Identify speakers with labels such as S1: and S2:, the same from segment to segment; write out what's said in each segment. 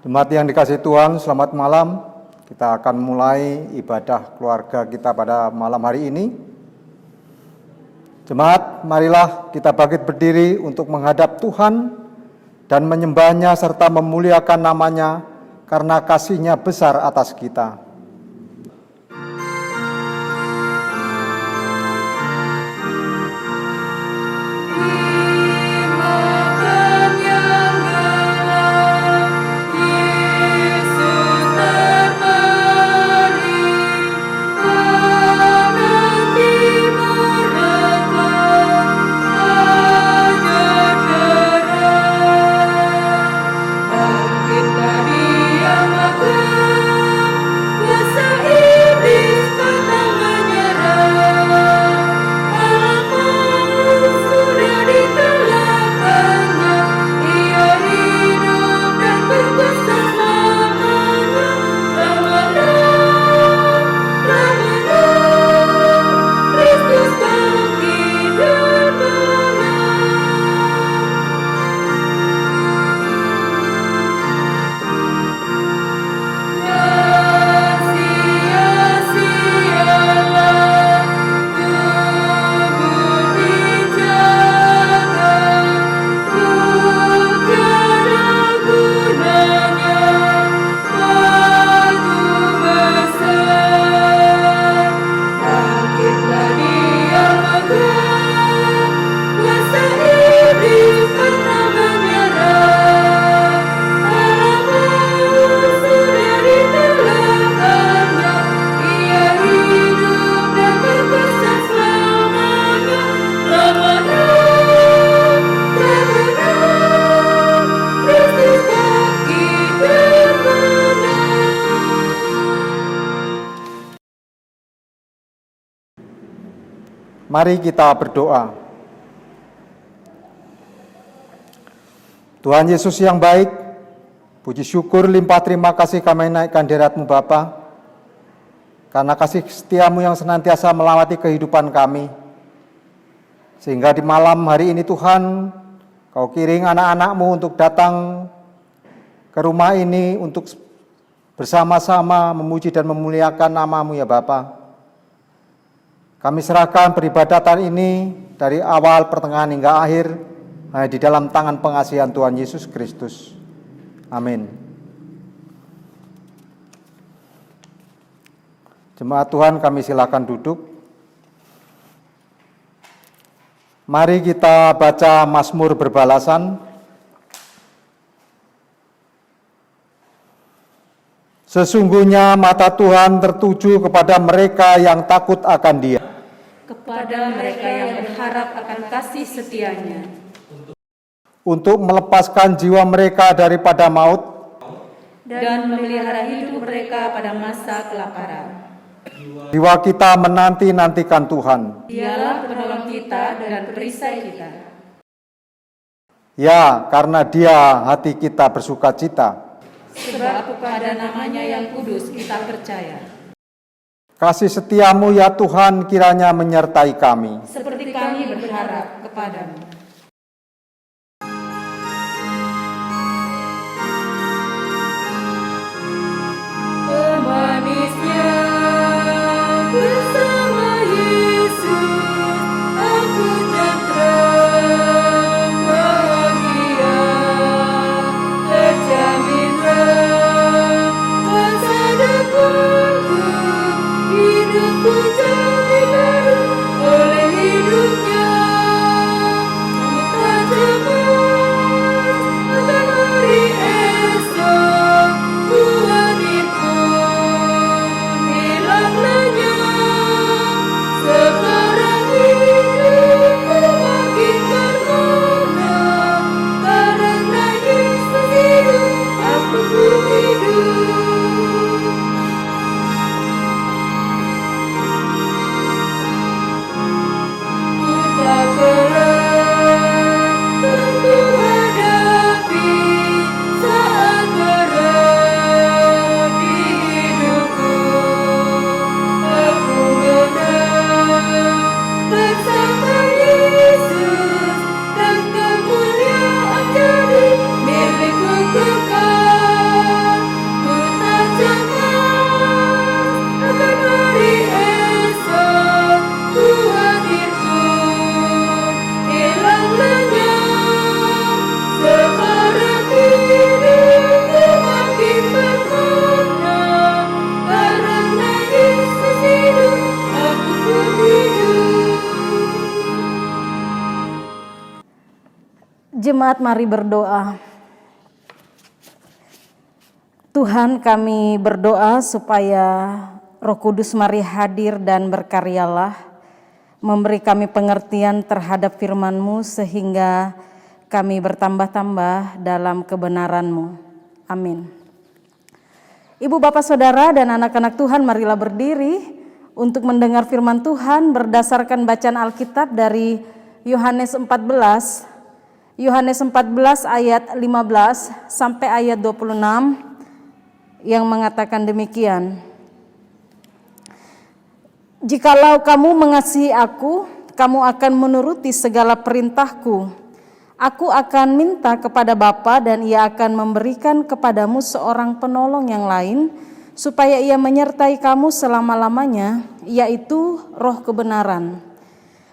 S1: Jemaat yang dikasihi Tuhan, selamat malam. Kita akan mulai ibadah keluarga kita pada malam hari ini. Jemaat, marilah kita bangkit berdiri untuk menghadap Tuhan dan menyembahnya serta memuliakan namanya karena kasih-Nya besar atas kita. Mari kita berdoa. Tuhan Yesus yang baik, puji syukur limpah terima kasih kami naikkan hadirat-Mu Bapa, karena kasih setia-Mu yang senantiasa melawati kehidupan kami. Sehingga di malam hari ini Tuhan, Kau kirim anak-anak-Mu untuk datang ke rumah ini untuk bersama-sama memuji dan memuliakan nama-Mu ya Bapa. Kami serahkan peribadatan ini dari awal, pertengahan hingga akhir hanya di dalam tangan pengasihan Tuhan Yesus Kristus. Amin. Jemaat Tuhan, kami silakan duduk. Mari kita baca Mazmur berbalasan. Sesungguhnya mata Tuhan tertuju kepada mereka yang takut akan Dia,
S2: kepada mereka yang berharap akan kasih setia-Nya,
S1: untuk melepaskan jiwa mereka daripada maut
S2: dan memelihara hidup mereka pada masa kelaparan.
S1: Jiwa kita menanti-nantikan Tuhan.
S2: Dialah penolong kita dan perisai kita.
S1: Ya, karena Dia hati kita bersukacita.
S2: Sebab kepada nama-Nya yang kudus kita percaya.
S1: Kasih setia-Mu ya Tuhan kiranya menyertai kami.
S2: Seperti kami berharap kepada-Mu. Manisnya bersama Yesus, aku tenteram bahagia, terjaminlah masa depanku, hidupku jadi baru oleh hidupnya. Tak cemas akan hari esok, Tuhan itu
S3: Jemaat, mari berdoa. Tuhan, kami berdoa supaya Roh Kudus mari hadir dan berkaryalah, memberi kami pengertian terhadap firman-Mu sehingga kami bertambah-tambah dalam kebenaran-Mu. Amin. Ibu, Bapak, Saudara, dan anak-anak Tuhan, marilah berdiri untuk mendengar firman Tuhan berdasarkan bacaan Alkitab dari Yohanes 14 ayat 15 sampai ayat 26 yang mengatakan demikian. Jikalau kamu mengasihi aku, kamu akan menuruti segala perintahku. Aku akan minta kepada Bapa dan ia akan memberikan kepadamu seorang penolong yang lain, supaya ia menyertai kamu selama-lamanya, yaitu Roh kebenaran.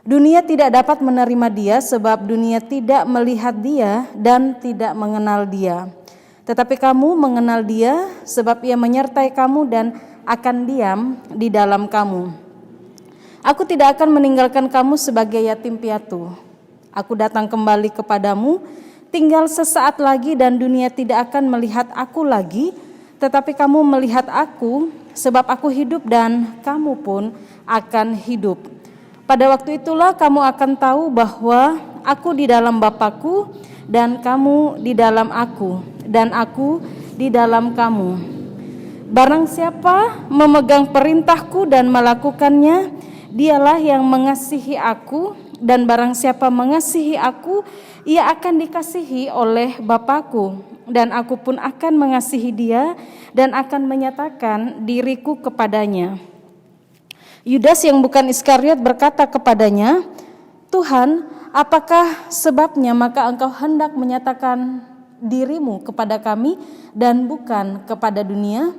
S3: Dunia tidak dapat menerima dia sebab dunia tidak melihat dia dan tidak mengenal dia. Tetapi kamu mengenal dia sebab ia menyertai kamu dan akan diam di dalam kamu. Aku tidak akan meninggalkan kamu sebagai yatim piatu. Aku datang kembali kepadamu, tinggal sesaat lagi dan dunia tidak akan melihat aku lagi, tetapi kamu melihat aku sebab aku hidup dan kamu pun akan hidup. Pada waktu itulah kamu akan tahu bahwa aku di dalam Bapa-Ku dan kamu di dalam aku dan aku di dalam kamu. Barang siapa memegang perintahku dan melakukannya, dialah yang mengasihi aku, dan barang siapa mengasihi aku, ia akan dikasihi oleh Bapa-Ku, dan aku pun akan mengasihi dia dan akan menyatakan diriku kepadanya. Yudas yang bukan Iskariot berkata kepadanya, Tuhan, apakah sebabnya maka engkau hendak menyatakan dirimu kepada kami dan bukan kepada dunia?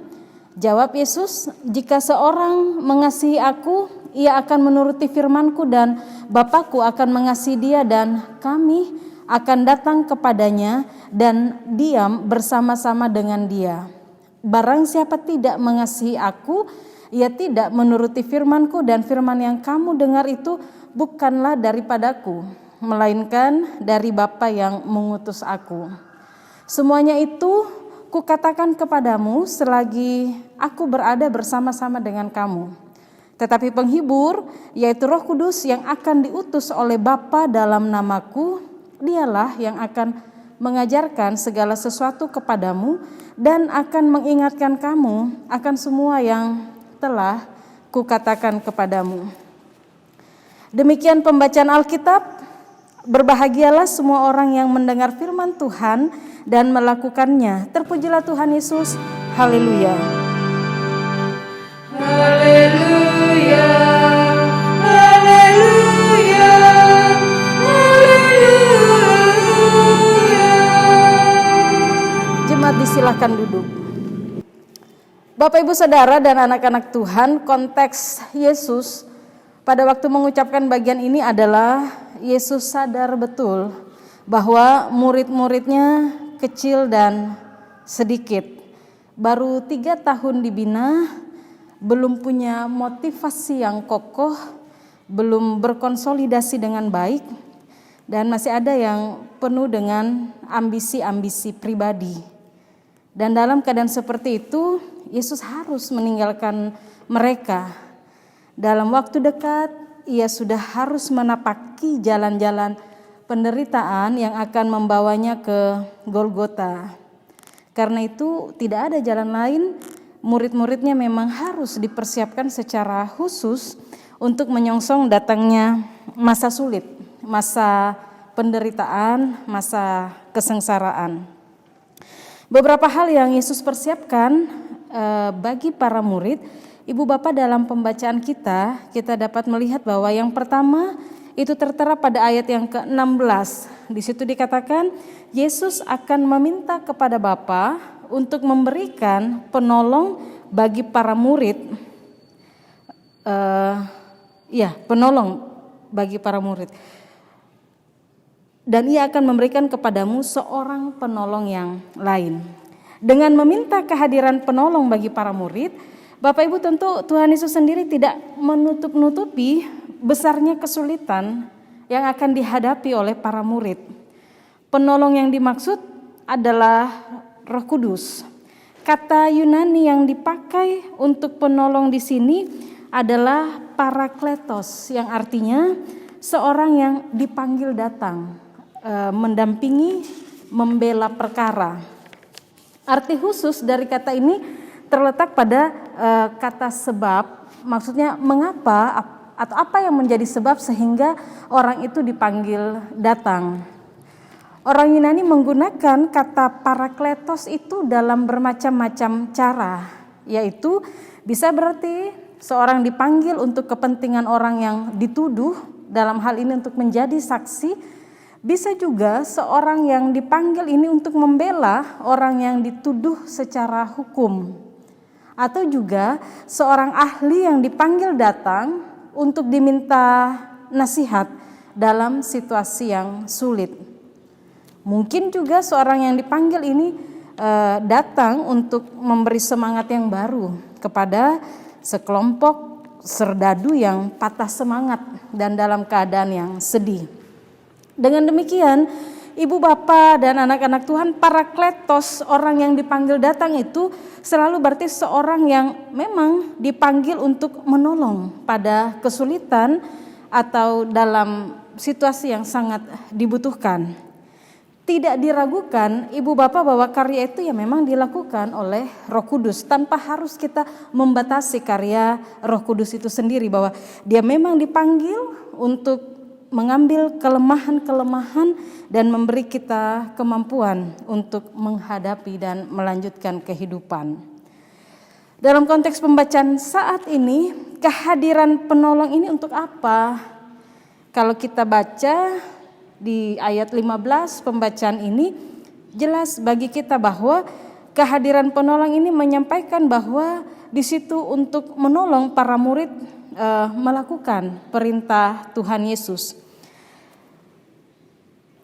S3: Jawab Yesus, jika seorang mengasihi aku, ia akan menuruti firman-Ku dan Bapa-Ku akan mengasihi dia dan kami akan datang kepadanya dan diam bersama-sama dengan dia. Barang siapa tidak mengasihi aku, ia tidak menuruti firman-Ku dan firman yang kamu dengar itu bukanlah daripadaku, melainkan dari Bapa yang mengutus aku. Semuanya itu kukatakan kepadamu selagi aku berada bersama-sama dengan kamu. Tetapi penghibur, yaitu Roh Kudus yang akan diutus oleh Bapa dalam namaku, dialah yang akan mengajarkan segala sesuatu kepadamu dan akan mengingatkan kamu akan semua yang telah kukatakan kepadamu. Demikian pembacaan Alkitab. Berbahagialah semua orang yang mendengar firman Tuhan dan melakukannya. Terpujilah Tuhan Yesus. Haleluya.
S2: Haleluya, haleluya, haleluya.
S3: Jemaat disilakan duduk. Bapak, Ibu, Saudara, dan anak-anak Tuhan, konteks Yesus pada waktu mengucapkan bagian ini adalah Yesus sadar betul bahwa murid-muridnya kecil dan sedikit. Baru 3 tahun dibina, belum punya motivasi yang kokoh, belum berkonsolidasi dengan baik, dan masih ada yang penuh dengan ambisi-ambisi pribadi. Dan dalam keadaan seperti itu, Yesus harus meninggalkan mereka. Dalam waktu dekat, ia sudah harus menapaki jalan-jalan penderitaan yang akan membawanya ke Golgota. Karena itu tidak ada jalan lain, murid-muridnya memang harus dipersiapkan secara khusus untuk menyongsong datangnya masa sulit, masa penderitaan, masa kesengsaraan. Beberapa hal yang Yesus persiapkan bagi para murid, Ibu Bapak, dalam pembacaan kita dapat melihat bahwa yang pertama itu tertera pada ayat yang ke-16. Di situ dikatakan Yesus akan meminta kepada Bapa untuk memberikan penolong bagi para murid. Penolong bagi para murid. Dan ia akan memberikan kepadamu seorang penolong yang lain. Dengan meminta kehadiran penolong bagi para murid, Bapak Ibu, tentu Tuhan Yesus sendiri tidak menutup-nutupi besarnya kesulitan yang akan dihadapi oleh para murid. Penolong yang dimaksud adalah Roh Kudus. Kata Yunani yang dipakai untuk penolong di sini adalah parakletos, yang artinya seorang yang dipanggil datang, mendampingi, membela perkara. Arti khusus dari kata ini terletak pada kata sebab, maksudnya mengapa atau apa yang menjadi sebab sehingga orang itu dipanggil datang. Orang Yunani menggunakan kata parakletos itu dalam bermacam-macam cara, yaitu bisa berarti seorang dipanggil untuk kepentingan orang yang dituduh, dalam hal ini untuk menjadi saksi. Bisa juga seorang yang dipanggil ini untuk membela orang yang dituduh secara hukum. Atau juga seorang ahli yang dipanggil datang untuk diminta nasihat dalam situasi yang sulit. Mungkin juga seorang yang dipanggil ini datang untuk memberi semangat yang baru kepada sekelompok serdadu yang patah semangat dan dalam keadaan yang sedih. Dengan demikian, ibu bapa dan anak-anak Tuhan, parakletos, orang yang dipanggil datang itu selalu berarti seorang yang memang dipanggil untuk menolong pada kesulitan atau dalam situasi yang sangat dibutuhkan. Tidak diragukan ibu bapak bahwa karya itu ya memang dilakukan oleh Roh Kudus, tanpa harus kita membatasi karya Roh Kudus itu sendiri, bahwa dia memang dipanggil untuk mengambil kelemahan-kelemahan dan memberi kita kemampuan untuk menghadapi dan melanjutkan kehidupan. Dalam konteks pembacaan saat ini, kehadiran penolong ini untuk apa? Kalau kita baca di ayat 15 pembacaan ini, jelas bagi kita bahwa kehadiran penolong ini menyampaikan bahwa di situ untuk menolong para murid melakukan perintah Tuhan Yesus.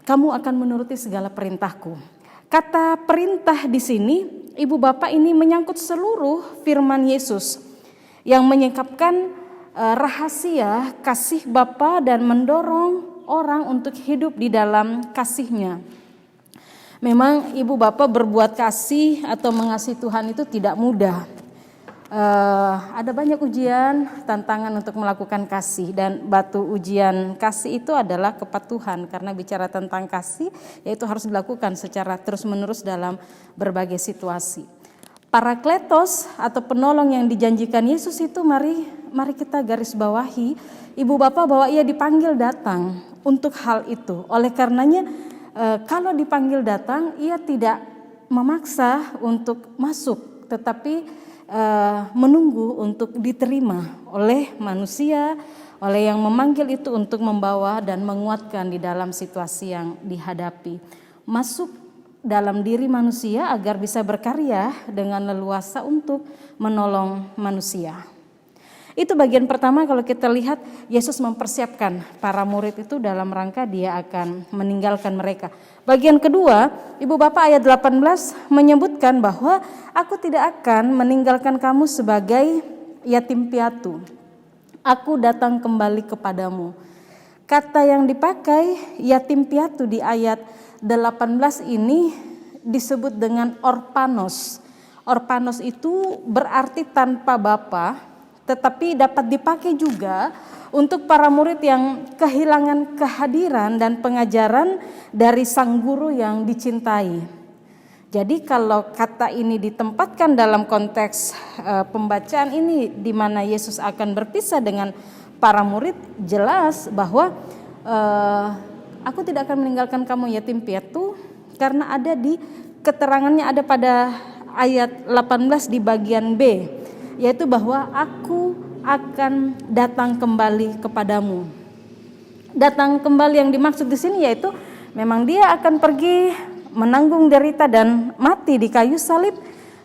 S3: Kamu akan menuruti segala perintahku. Kata perintah di sini, ibu bapak, ini menyangkut seluruh firman Yesus yang menyingkapkan rahasia kasih Bapa dan mendorong orang untuk hidup di dalam kasih-Nya. Memang ibu bapak berbuat kasih atau mengasihi Tuhan itu tidak mudah. Ada banyak ujian, tantangan untuk melakukan kasih, dan batu ujian kasih itu adalah kepatuhan, karena bicara tentang kasih yaitu harus dilakukan secara terus-menerus dalam berbagai situasi. Parakletos atau penolong yang dijanjikan Yesus itu mari kita garis bawahi, ibu bapak, bahwa ia dipanggil datang untuk hal itu. Oleh karenanya kalau dipanggil datang, ia tidak memaksa untuk masuk, tetapi menunggu untuk diterima oleh manusia, oleh yang memanggil itu untuk membawa dan menguatkan di dalam situasi yang dihadapi. Masuk dalam diri manusia agar bisa berkarya dengan leluasa untuk menolong manusia. Itu bagian pertama. Kalau kita lihat, Yesus mempersiapkan para murid itu dalam rangka dia akan meninggalkan mereka. Bagian kedua, ibu bapak, ayat 18 menyebutkan bahwa aku tidak akan meninggalkan kamu sebagai yatim piatu. Aku datang kembali kepadamu. Kata yang dipakai yatim piatu di ayat 18 ini disebut dengan orpanos. Orpanos itu berarti tanpa bapa, tetapi dapat dipakai juga untuk para murid yang kehilangan kehadiran dan pengajaran dari sang guru yang dicintai. Jadi kalau kata ini ditempatkan dalam konteks pembacaan ini di mana Yesus akan berpisah dengan para murid, jelas bahwa aku tidak akan meninggalkan kamu yatim piatu, karena ada di keterangannya, ada pada ayat 18 di bagian B, yaitu bahwa aku akan datang kembali kepadamu. Datang kembali yang dimaksud di sini yaitu memang dia akan pergi menanggung derita dan mati di kayu salib,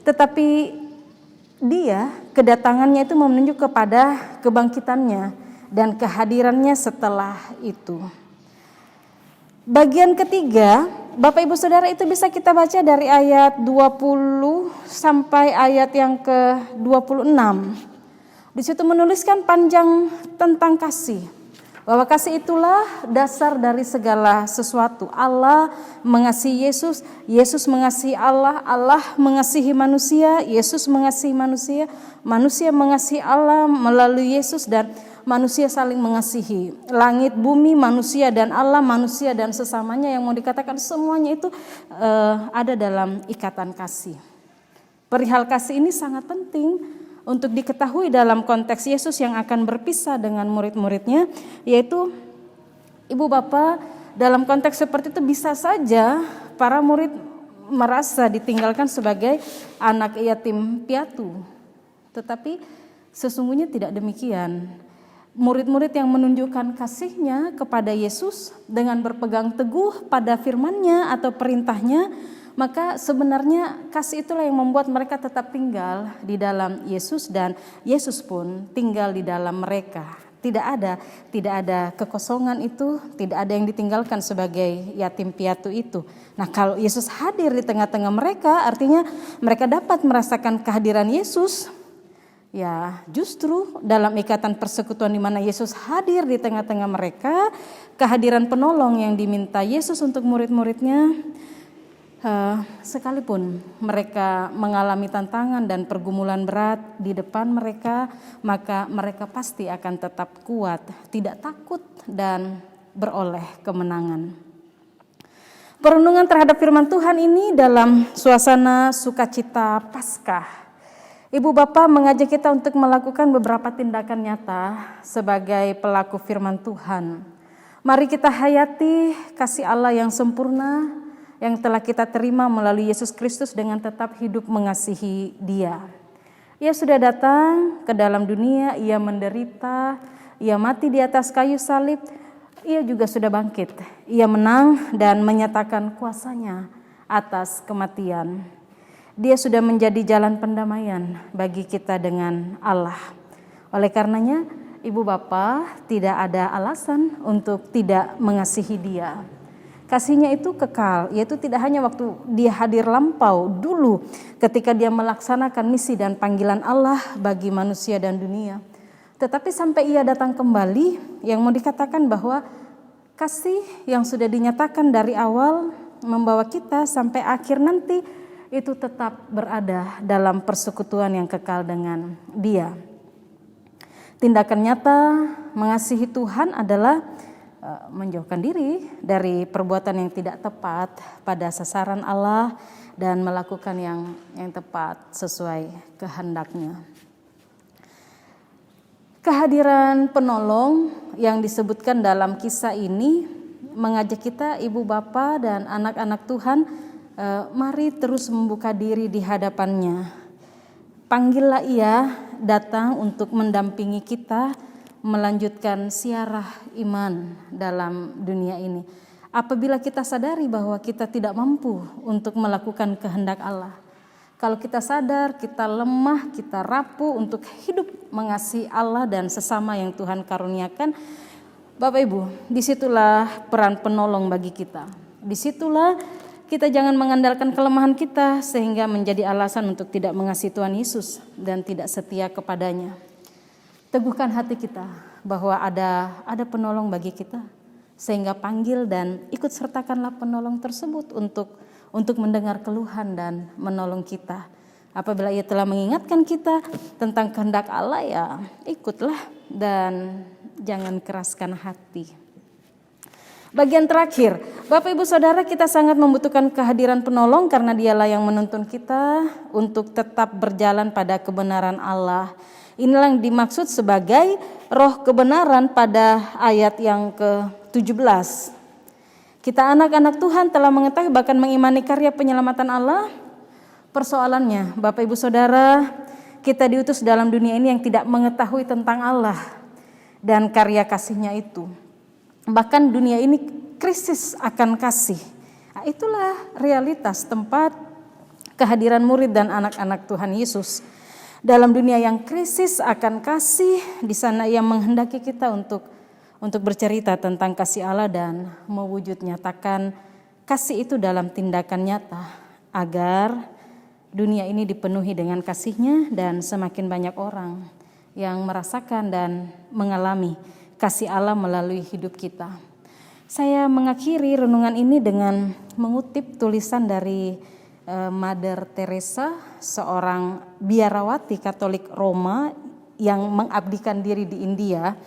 S3: tetapi dia kedatangannya itu menunjuk kepada kebangkitannya dan kehadirannya setelah itu. Bagian ketiga, Bapak Ibu Saudara, itu bisa kita baca dari ayat 20 sampai ayat yang ke-26. Di situ menuliskan panjang tentang kasih. Bahwa kasih itulah dasar dari segala sesuatu. Allah mengasihi Yesus, Yesus mengasihi Allah, Allah mengasihi manusia, Yesus mengasihi manusia, manusia mengasihi Allah melalui Yesus, dan manusia saling mengasihi. Langit, bumi, manusia dan Allah, manusia dan sesamanya, yang mau dikatakan semuanya itu ada dalam ikatan kasih. Perihal kasih ini sangat penting untuk diketahui dalam konteks Yesus yang akan berpisah dengan murid-muridnya, yaitu ibu bapak, dalam konteks seperti itu bisa saja para murid merasa ditinggalkan sebagai anak yatim piatu. Tetapi sesungguhnya tidak demikian. Murid-murid yang menunjukkan kasihnya kepada Yesus dengan berpegang teguh pada firman-Nya atau perintahnya, maka sebenarnya kasih itulah yang membuat mereka tetap tinggal di dalam Yesus, dan Yesus pun tinggal di dalam mereka. Tidak ada kekosongan itu, tidak ada yang ditinggalkan sebagai yatim piatu itu. Nah, kalau Yesus hadir di tengah-tengah mereka, artinya mereka dapat merasakan kehadiran Yesus. Ya, justru dalam ikatan persekutuan di mana Yesus hadir di tengah-tengah mereka, kehadiran penolong yang diminta Yesus untuk murid-muridnya, sekalipun mereka mengalami tantangan dan pergumulan berat di depan mereka, maka mereka pasti akan tetap kuat, tidak takut, dan beroleh kemenangan. Perenungan terhadap firman Tuhan ini dalam suasana sukacita Paskah. Ibu Bapak mengajak kita untuk melakukan beberapa tindakan nyata sebagai pelaku firman Tuhan. Mari kita hayati kasih Allah yang sempurna yang telah kita terima melalui Yesus Kristus dengan tetap hidup mengasihi Dia. Ia sudah datang ke dalam dunia, Ia menderita, Ia mati di atas kayu salib, Ia juga sudah bangkit. Ia menang dan menyatakan kuasa-Nya atas kematian. Dia sudah menjadi jalan pendamaian bagi kita dengan Allah. Oleh karenanya, Ibu Bapak tidak ada alasan untuk tidak mengasihi Dia. Kasihnya itu kekal, yaitu tidak hanya waktu Dia hadir lampau dulu ketika Dia melaksanakan misi dan panggilan Allah bagi manusia dan dunia. Tetapi sampai Ia datang kembali, yang mau dikatakan bahwa kasih yang sudah dinyatakan dari awal membawa kita sampai akhir nanti itu tetap berada dalam persekutuan yang kekal dengan Dia. Tindakan nyata mengasihi Tuhan adalah menjauhkan diri dari perbuatan yang tidak tepat pada sasaran Allah dan melakukan yang tepat sesuai kehendak-Nya. Kehadiran penolong yang disebutkan dalam kisah ini mengajak kita, ibu bapa dan anak-anak Tuhan, mari terus membuka diri di hadapan-Nya. Panggillah Ia datang untuk mendampingi kita melanjutkan siarah iman dalam dunia ini. Apabila kita sadari bahwa kita tidak mampu untuk melakukan kehendak Allah, kalau kita sadar kita lemah, kita rapuh untuk hidup mengasihi Allah dan sesama yang Tuhan karuniakan, Bapak Ibu, disitulah peran penolong bagi kita. Disitulah kita jangan mengandalkan kelemahan kita sehingga menjadi alasan untuk tidak mengasihi Tuhan Yesus dan tidak setia kepadanya. Teguhkan hati kita bahwa ada penolong bagi kita, sehingga panggil dan ikut sertakanlah penolong tersebut untuk mendengar keluhan dan menolong kita. Apabila Ia telah mengingatkan kita tentang kehendak Allah, ya ikutlah dan jangan keraskan hati. Bagian terakhir, Bapak Ibu Saudara, kita sangat membutuhkan kehadiran penolong karena Dialah yang menuntun kita untuk tetap berjalan pada kebenaran Allah. Inilah yang dimaksud sebagai roh kebenaran pada ayat yang ke-17. Kita anak-anak Tuhan telah mengetahui bahkan mengimani karya penyelamatan Allah. Persoalannya, Bapak Ibu Saudara, kita diutus dalam dunia ini yang tidak mengetahui tentang Allah dan karya kasih-Nya itu. Bahkan dunia ini krisis akan kasih. Nah, itulah realitas tempat kehadiran murid dan anak-anak Tuhan Yesus. Dalam dunia yang krisis akan kasih, di sana Ia menghendaki kita untuk bercerita tentang kasih Allah dan mewujud nyatakan kasih itu dalam tindakan nyata agar dunia ini dipenuhi dengan kasih-Nya dan semakin banyak orang yang merasakan dan mengalami kasih Allah melalui hidup kita. Saya mengakhiri renungan ini dengan mengutip tulisan dari Mother Teresa, seorang biarawati Katolik Roma yang mengabdikan diri di India.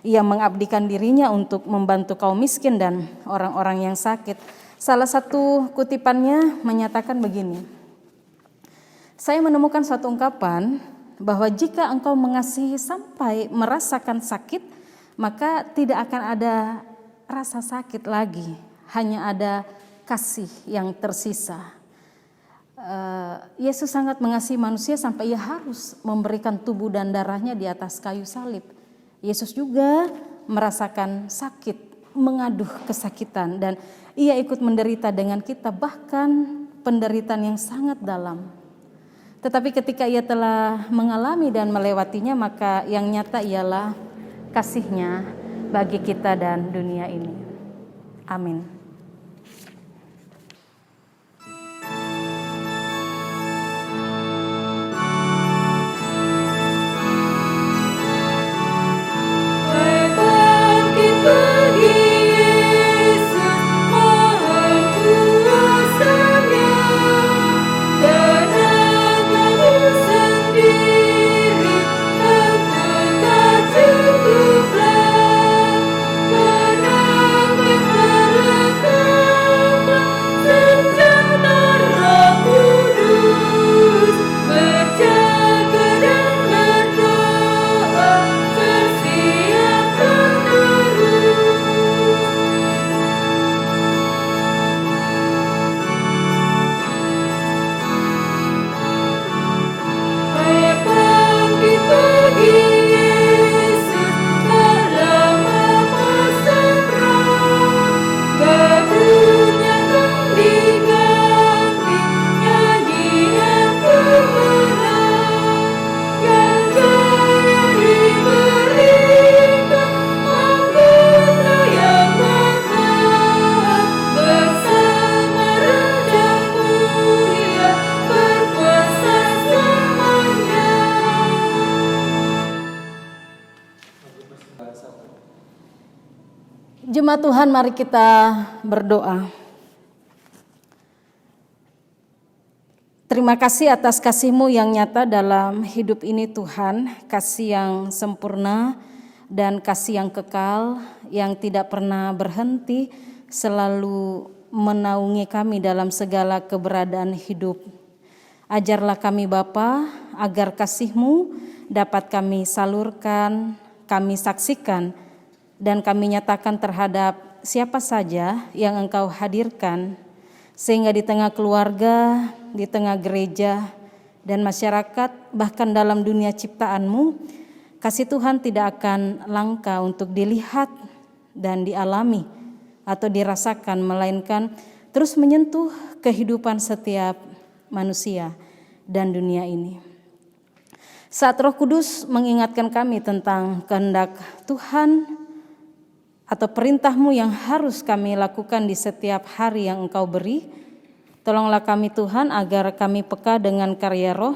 S3: Ia mengabdikan dirinya untuk membantu kaum miskin dan orang-orang yang sakit. Salah satu kutipannya menyatakan begini: saya menemukan suatu ungkapan bahwa jika engkau mengasihi sampai merasakan sakit, maka tidak akan ada rasa sakit lagi, hanya ada kasih yang tersisa. Yesus sangat mengasihi manusia sampai ia harus memberikan tubuh dan darahnya di atas kayu salib. Yesus juga merasakan sakit, mengaduh kesakitan, dan ia ikut menderita dengan kita, bahkan penderitaan yang sangat dalam. Tetapi ketika ia telah mengalami dan melewatinya, maka yang nyata ialah kasih-Nya bagi kita dan dunia ini. Amin. Jemaat Tuhan, mari kita berdoa. Terima kasih atas kasih-Mu yang nyata dalam hidup ini Tuhan, kasih yang sempurna dan kasih yang kekal, yang tidak pernah berhenti, selalu menaungi kami dalam segala keberadaan hidup. Ajarlah kami Bapa, agar kasih-Mu dapat kami salurkan, kami saksikan, dan kami nyatakan terhadap siapa saja yang Engkau hadirkan, sehingga di tengah keluarga, di tengah gereja, dan masyarakat, bahkan dalam dunia ciptaan-Mu, kasih Tuhan tidak akan langka untuk dilihat dan dialami atau dirasakan, melainkan terus menyentuh kehidupan setiap manusia dan dunia ini. Saat Roh Kudus mengingatkan kami tentang kehendak Tuhan atau perintah-Mu yang harus kami lakukan di setiap hari yang Engkau beri, tolonglah kami Tuhan agar kami peka dengan karya Roh,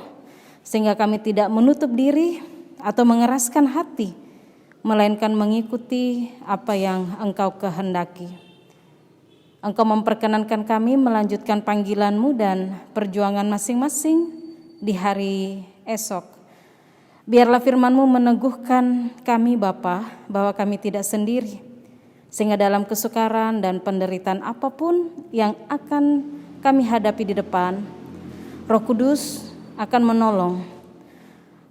S3: sehingga kami tidak menutup diri atau mengeraskan hati, melainkan mengikuti apa yang Engkau kehendaki. Engkau memperkenankan kami melanjutkan panggilan-Mu dan perjuangan masing-masing di hari esok. Biarlah firman-Mu meneguhkan kami Bapa, bahwa kami tidak sendiri, sehingga dalam kesukaran dan penderitaan apapun yang akan kami hadapi di depan, Roh Kudus akan menolong.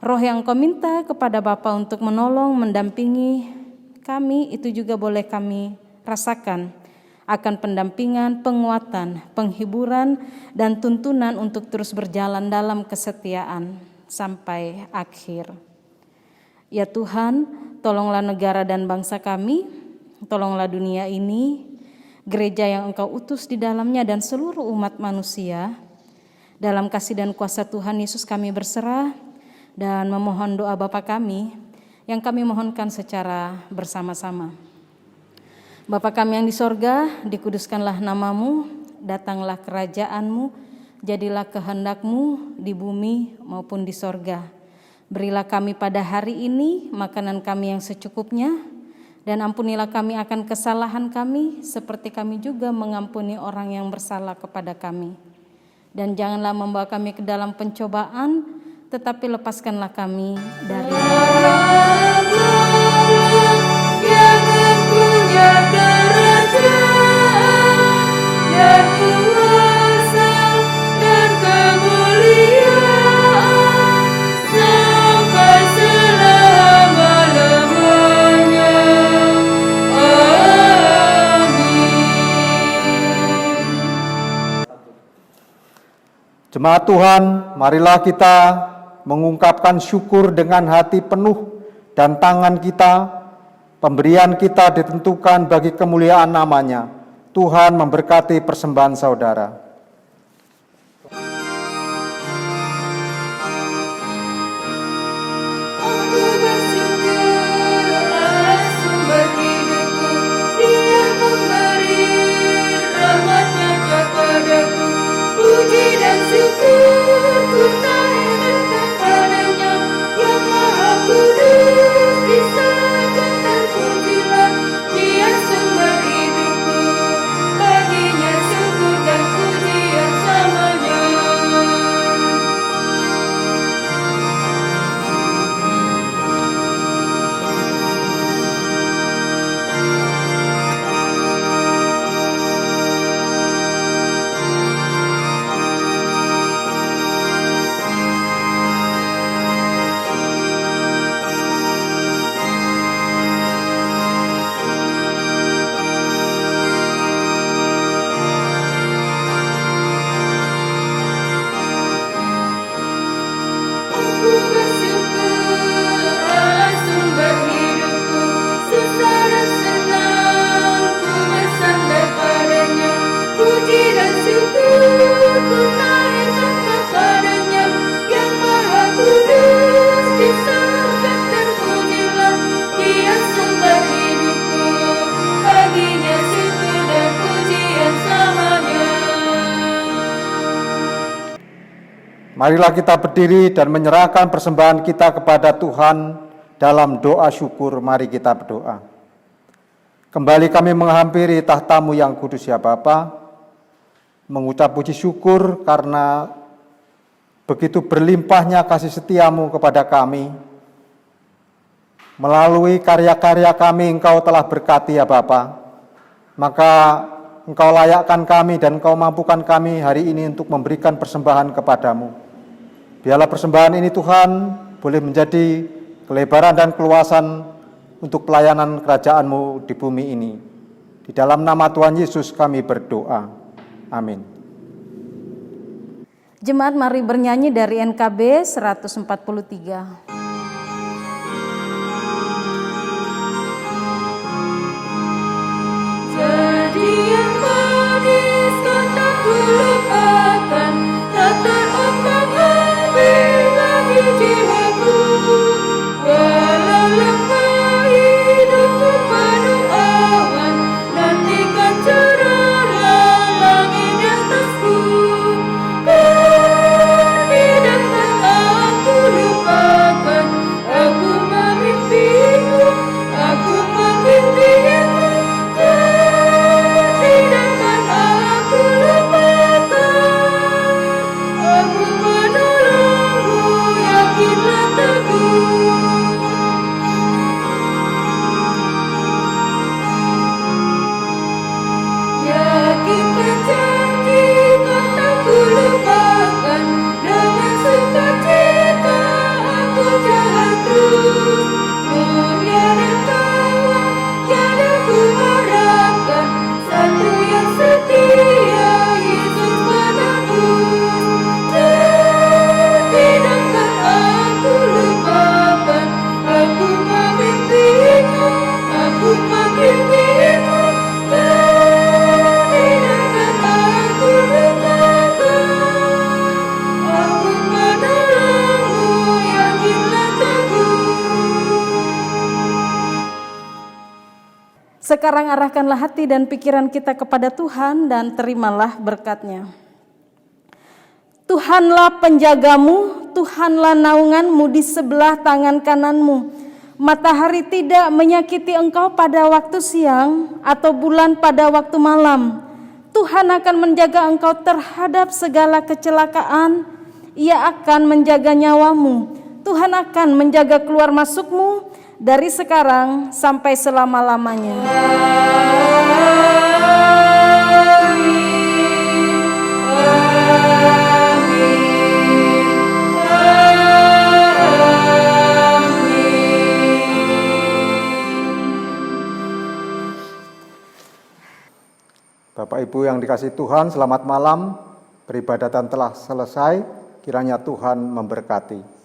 S3: Roh yang Kau minta kepada Bapa untuk menolong, mendampingi kami, itu juga boleh kami rasakan akan pendampingan, penguatan, penghiburan, dan tuntunan untuk terus berjalan dalam kesetiaan sampai akhir. Ya Tuhan, tolonglah negara dan bangsa kami, tolonglah dunia ini, gereja yang Engkau utus di dalamnya, dan seluruh umat manusia. Dalam kasih dan kuasa Tuhan Yesus kami berserah dan memohon doa Bapa kami yang kami mohonkan secara bersama-sama. Bapa kami yang di sorga, dikuduskanlah nama-Mu, datanglah kerajaan-Mu, jadilah kehendak-Mu di bumi maupun di sorga. Berilah kami pada hari ini makanan kami yang secukupnya, Dan ampunilah kami akan kesalahan kami, seperti kami juga mengampuni orang yang bersalah kepada kami. Dan janganlah membawa kami ke dalam pencobaan, tetapi lepaskanlah kami dari
S2: yang mempunya kerajaan dan kuasa dan kemuliaan sampai selama-lamanya.
S1: Jemaat Tuhan, marilah kita mengungkapkan syukur dengan hati penuh dan tangan kita, pemberian kita ditentukan bagi kemuliaan namanya. Tuhan memberkati persembahan saudara.
S2: Aku bersyukur atas sumber hidupku, Dia memberi rahmat-Nya kepadaku. Puji dan syukur ku naikkan kepadanya, yang Maha Kudus, disahkan terpujilah. Dia sumber hidupku, baginya syukur dan pujian selamanya. Aku bersyukur atas sumber hidupku, susah dan senang ku bersandar padanya. Puji dan syukur ku naikkan kepadanya, yang Maha Kudus, disahkan terpujilah. Dia sumber hidupku, baginya syukur dan pujian selamanya.
S1: Marilah kita berdiri dan menyerahkan persembahan kita kepada Tuhan dalam doa syukur. Mari kita berdoa. Kembali kami menghampiri tahta-Mu yang kudus ya Bapa, mengucap puji syukur karena begitu berlimpahnya kasih setia-Mu kepada kami. Melalui karya-karya kami Engkau telah berkati ya Bapa, maka Engkau layakkan kami dan Engkau mampukan kami hari ini untuk memberikan persembahan kepadamu. Biarlah persembahan ini Tuhan boleh menjadi kelebaran dan keluasan untuk pelayanan kerajaan-Mu di bumi ini. Di dalam nama Tuhan Yesus kami berdoa. Amin.
S3: Jemaat mari bernyanyi dari NKB 143.
S2: Jadi yang manis kataku lupakan, tak terombang ambing bagi jiwaku. Walau lemah hidupku penuh awan, nantikan cerahlah langit di atasku. Tidakkan aku lupakan, aku memimpimu, aku memimpimu. Tidakkan aku lupakan, aku menolongmu, yakinlah teguh. Yakinkan janji, kataku lupakan, dengan sukacita aku jalan terus. Mulia dan kawan, tiada ku harapkan, satu yang setia, Yesus penebus. Tidakkan aku lupakan, aku memimpimu, aku memimpimu. Tidakkan aku lupakan, aku menolongmu, yakinlah teguh.
S3: Sekarang arahkanlah hati dan pikiran kita kepada Tuhan dan terimalah berkat-Nya. Tuhanlah penjagamu, Tuhanlah naunganmu di sebelah tangan kananmu. matahari tidak menyakiti engkau pada waktu siang, atau bulan pada waktu malam. Tuhan akan menjaga engkau terhadap segala kecelakaan. Ia akan menjaga nyawamu. Tuhan akan menjaga keluar masukmu dari sekarang sampai selama-lamanya.
S1: Bapak Ibu yang dikasihi Tuhan, selamat malam. Peribadatan telah selesai, kiranya Tuhan memberkati.